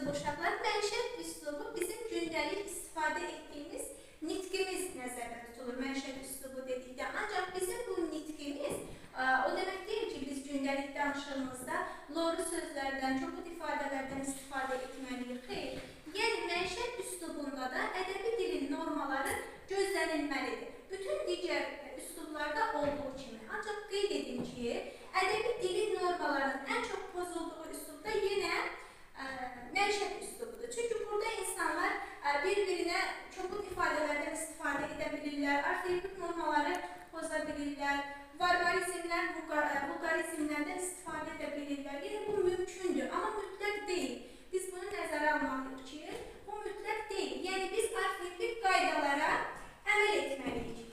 əziz uşaqlar, məişət üslubu bizim gündəlik istifadə etdiyimiz nitqimiz nəzərdə tutulur. Məişət üslubu dedikdə, ancaq bizim bu nitqimiz o demək deyil ki, biz gündəlik danışığımızda loru sözlərdən, çoxud ifadələrdən istifadə etməliyik. Xeyr. Yəni, məişət üslubunda da ədəbi dilin normaları gözlənilməlidir. Bütün digər üslublarda olduğu kimi. Ancaq qeyd edim ki, ədəbi dilin normalarının ən çox pozulduğu üslubda yenə məişət üslubudur. Çünki burada insanlar bir-birinə çoxud ifadələrdən istifadə edə bilirlər, arxaik normaları poza bilirlər, varvarizmlər, vulgarizmlərdən istifadə edə bilirlər. Yəni, bu mümkündür, amma mütləq deyil. Biz bunu nəzərə almalıyıq ki, bu mütləq deyil. Yəni, biz arxaik qaydalara əməl etməliyik.